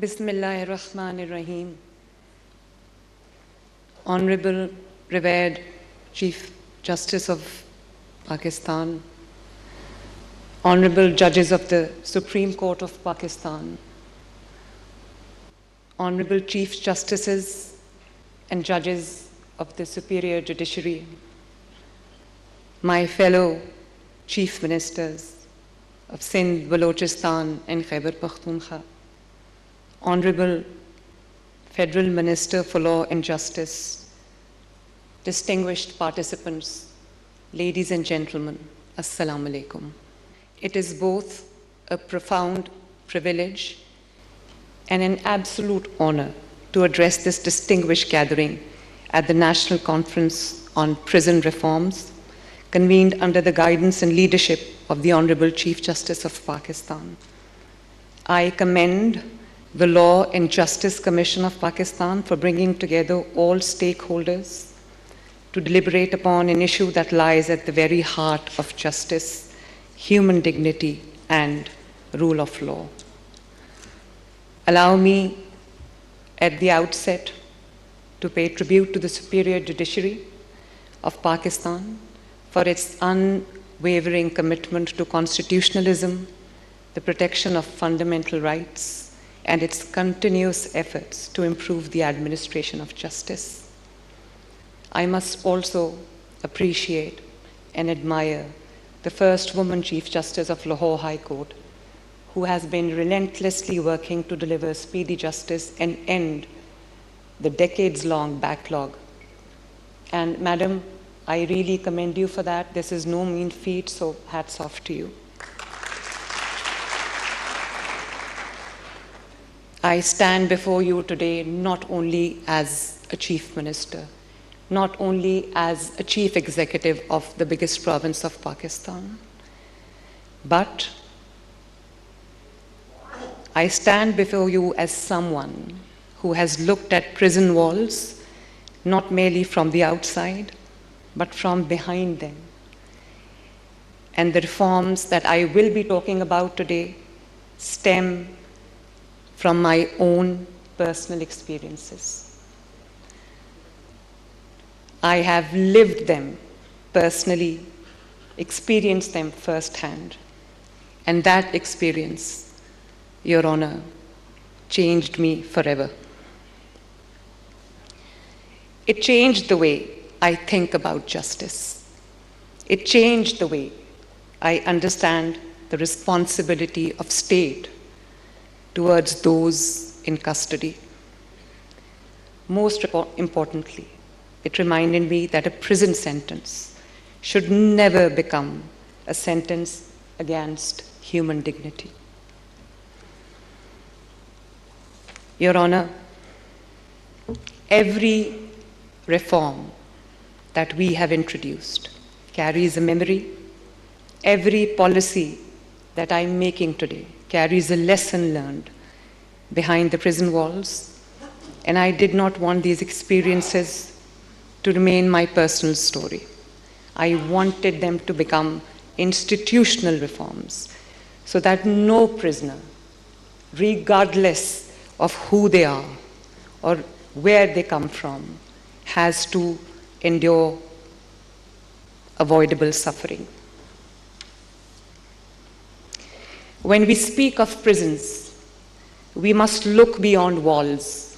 Bismillahirrahmanirrahim. Honorable, revered Chief Justice of Pakistan, Honorable Judges of the Supreme Court of Pakistan, Honorable Chief Justices and Judges of the Superior Judiciary, my fellow Chief Ministers of Sindh, Balochistan and Khyber Pakhtunkhwa, Honorable Federal Minister for Law and Justice, distinguished participants, ladies and gentlemen, Assalamu alaikum. It is both a profound privilege and an absolute honor to address this distinguished gathering at the National Conference on Prison Reforms, convened under the guidance and leadership of the Honorable Chief Justice of Pakistan. I commend the Law and Justice Commission of Pakistan for bringing together all stakeholders to deliberate upon an issue that lies at the very heart of justice, human dignity, and rule of law. Allow me at the outset to pay tribute to the Superior Judiciary of Pakistan for its unwavering commitment to constitutionalism, the protection of fundamental rights, and its continuous efforts to improve the administration of justice. I must also appreciate and admire the first woman Chief Justice of Lahore High Court, who has been relentlessly working to deliver speedy justice and end the decades-long backlog. And Madam, I really commend you for that. This is no mean feat, so hats off to you. I stand before you today not only as a Chief Minister, not only as a Chief Executive of the biggest province of Pakistan, but I stand before you as someone who has looked at prison walls not merely from the outside, but from behind them. And the reforms that I will be talking about today stem from my own personal experiences. I have lived them personally, experienced them firsthand, and that experience, Your Honor, changed me forever. It changed the way I think about justice. It changed the way I understand the responsibility of state towards those in custody. Most importantly, it reminded me that a prison sentence should never become a sentence against human dignity. Your Honor, every reform that we have introduced carries a memory. Every policy that I'm making today carries a lesson learned behind the prison walls, and I did not want these experiences to remain my personal story. I wanted them to become institutional reforms so that no prisoner, regardless of who they are or where they come from, has to endure avoidable suffering. When we speak of prisons, we must look beyond walls,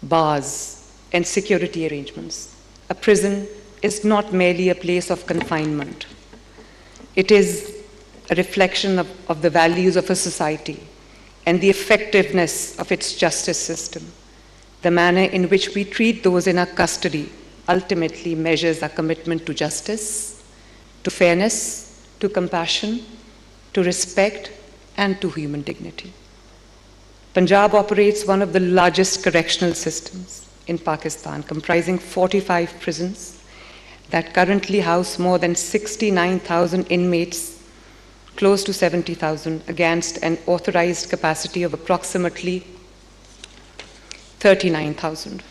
bars, and security arrangements. A prison is not merely a place of confinement. It is a reflection of the values of a society and the effectiveness of its justice system. The manner in which we treat those in our custody ultimately measures our commitment to justice, to fairness, to compassion, to respect, and to human dignity. Punjab operates one of the largest correctional systems in Pakistan, comprising 45 prisons that currently house more than 69,000 inmates, close to 70,000, against an authorized capacity of approximately 39,000.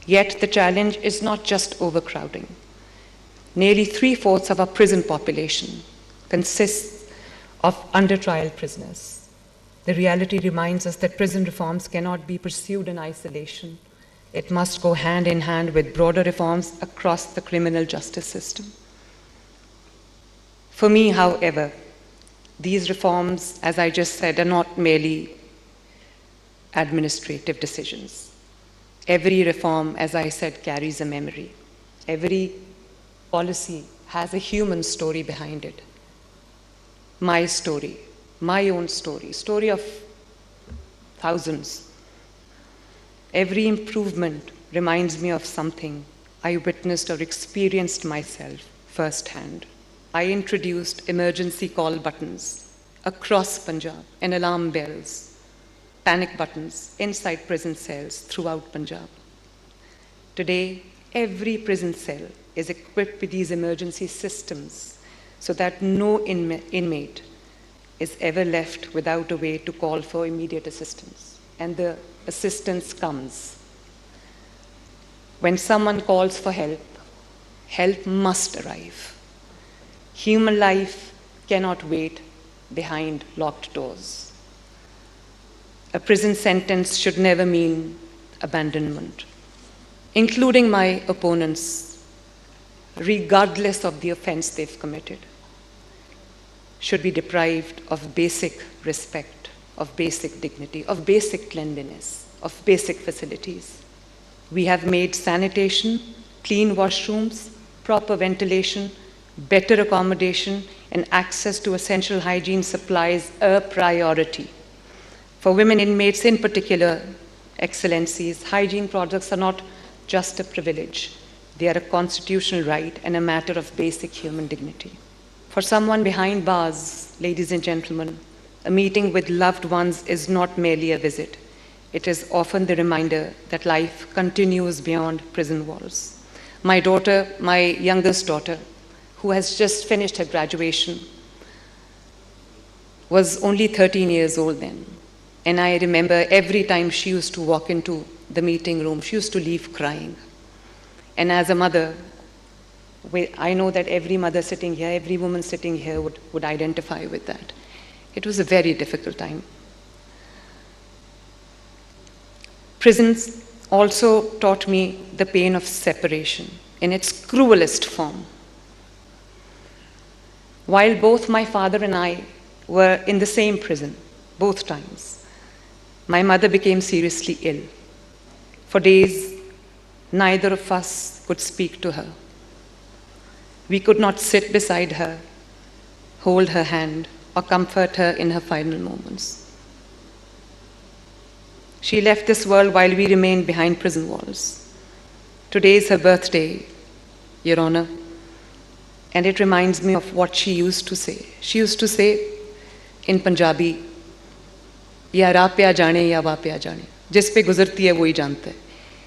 Yet the challenge is not just overcrowding. Nearly 3/4 of our prison population consists of under-trial prisoners. The reality reminds us that prison reforms cannot be pursued in isolation. It must go hand in hand with broader reforms across the criminal justice system. For me, however, these reforms, as I just said, are not merely administrative decisions. Every reform, as I said, carries a memory. Every policy has a human story behind it. My story, my own story of thousands. Every improvement reminds me of something I witnessed or experienced myself firsthand. I introduced emergency call buttons across Punjab and alarm bells, panic buttons inside prison cells throughout Punjab. Today, every prison cell is equipped with these emergency systems so that no inmate is ever left without a way to call for immediate assistance. And the assistance comes. When someone calls for help, help must arrive. Human life cannot wait behind locked doors. A prison sentence should never mean abandonment, including my opponents, regardless of the offense they've committed, should be deprived of basic respect, of basic dignity, of basic cleanliness, of basic facilities. We have made sanitation, clean washrooms, proper ventilation, better accommodation, and access to essential hygiene supplies a priority. For women inmates in particular, excellencies, hygiene products are not just a privilege. They are a constitutional right and a matter of basic human dignity. For someone behind bars, ladies and gentlemen, a meeting with loved ones is not merely a visit. It is often the reminder that life continues beyond prison walls. My daughter, my youngest daughter, who has just finished her graduation, was only 13 years old then. And I remember every time she used to walk into the meeting room, she used to leave crying. And as a mother, I know that every mother sitting here, every woman sitting here would identify with that. It was a very difficult time. Prisons also taught me the pain of separation in its cruelest form. While both my father and I were in the same prison, both times, my mother became seriously ill. For days, neither of us could speak to her. We could not sit beside her, hold her hand, or comfort her in her final moments. She left this world while we remained behind prison walls. Today is her birthday, Your Honor, and it reminds me of what she used to say. She used to say in Punjabi, "Ya ra pya jane ya va pya jane." Jis pe guzarti hai wohi janta hai.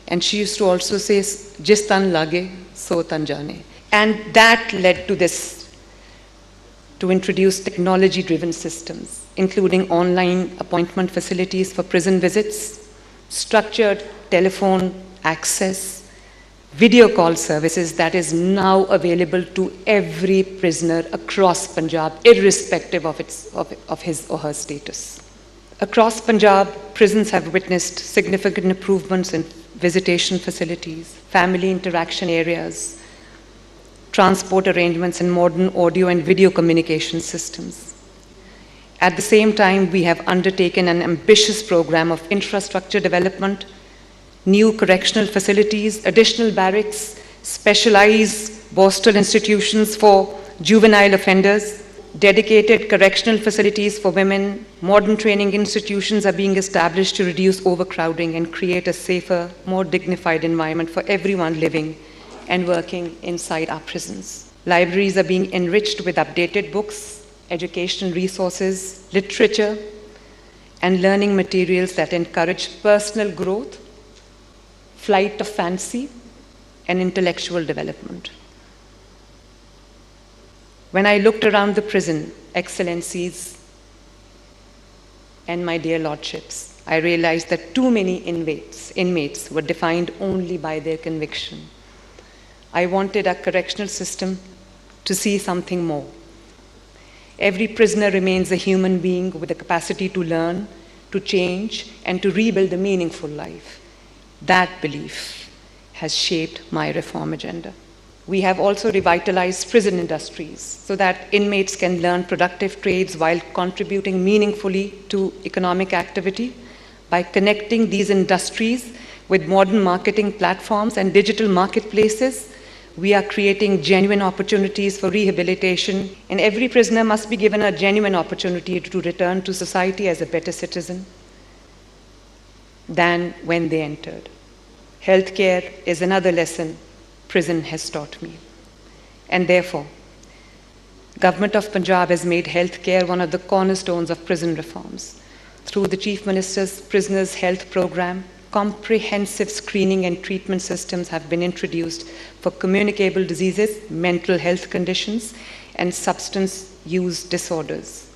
And she used to also say, "Jis tan lage, so tan jane." And that led to this, to introduce technology-driven systems, including online appointment facilities for prison visits, structured telephone access, video call services that is now available to every prisoner across Punjab, irrespective of his or her status. Across Punjab, prisons have witnessed significant improvements in visitation facilities, family interaction areas, transport arrangements, and modern audio and video communication systems. At the same time, we have undertaken an ambitious program of infrastructure development, new correctional facilities, additional barracks, specialized Borstal institutions for juvenile offenders, dedicated correctional facilities for women, modern training institutions are being established to reduce overcrowding and create a safer, more dignified environment for everyone living and working inside our prisons. Libraries are being enriched with updated books, educational resources, literature, and learning materials that encourage personal growth, flight of fancy, and intellectual development. When I looked around the prison, excellencies, and my dear lordships, I realized that too many inmates were defined only by their conviction. I wanted our correctional system to see something more. Every prisoner remains a human being with the capacity to learn, to change, and to rebuild a meaningful life. That belief has shaped my reform agenda. We have also revitalized prison industries so that inmates can learn productive trades while contributing meaningfully to economic activity. By connecting these industries with modern marketing platforms and digital marketplaces, we are creating genuine opportunities for rehabilitation, and every prisoner must be given a genuine opportunity to return to society as a better citizen than when they entered. Healthcare is another lesson prison has taught me. And therefore, Government of Punjab has made healthcare one of the cornerstones of prison reforms. Through the Chief Minister's Prisoners Health Programme, comprehensive screening and treatment systems have been introduced for communicable diseases, mental health conditions, and substance use disorders.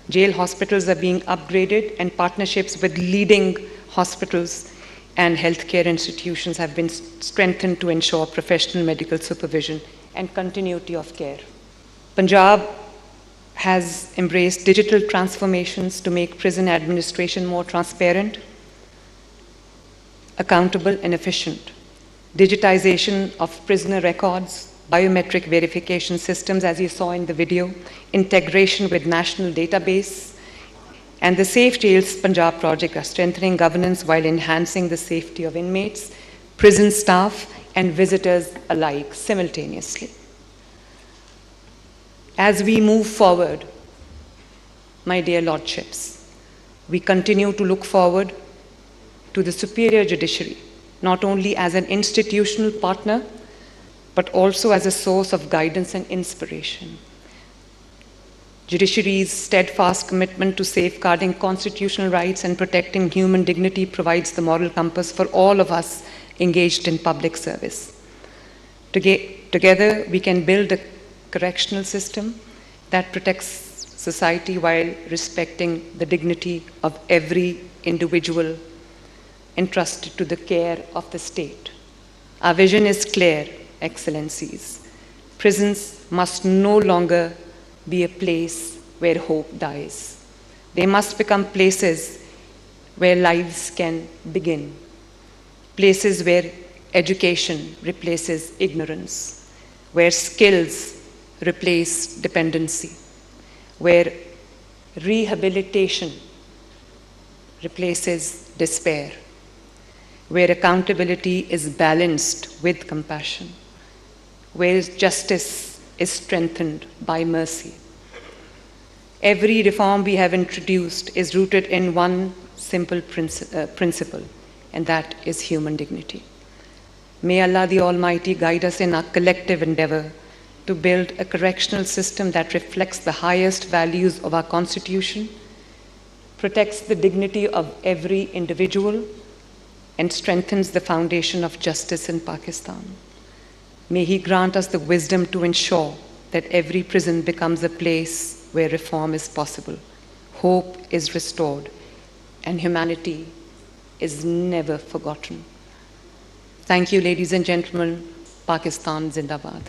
Jail hospitals are being upgraded, and partnerships with leading hospitals and healthcare institutions have been strengthened to ensure professional medical supervision and continuity of care. Punjab has embraced digital transformations to make prison administration more transparent, accountable, and efficient. Digitization of prisoner records, biometric verification systems, as you saw in the video, integration with national database, and the Safe Jails Punjab project are strengthening governance while enhancing the safety of inmates, prison staff, and visitors alike simultaneously. As we move forward, my dear lordships, we continue to look forward to the superior judiciary, not only as an institutional partner, but also as a source of guidance and inspiration. Judiciary's steadfast commitment to safeguarding constitutional rights and protecting human dignity provides the moral compass for all of us engaged in public service. Together, we can build a correctional system that protects society while respecting the dignity of every individual entrusted to the care of the state. Our vision is clear, Excellencies. Prisons must no longer be a place where hope dies. They must become places where lives can begin, places where education replaces ignorance, where skills replace dependency, where rehabilitation replaces despair, where accountability is balanced with compassion, where justice is strengthened by mercy. Every reform we have introduced is rooted in one simple principle, and that is human dignity. May Allah the Almighty guide us in our collective endeavor to build a correctional system that reflects the highest values of our Constitution, protects the dignity of every individual, and strengthens the foundation of justice in Pakistan. May He grant us the wisdom to ensure that every prison becomes a place where reform is possible, hope is restored, and humanity is never forgotten. Thank you, ladies and gentlemen. Pakistan Zindabad.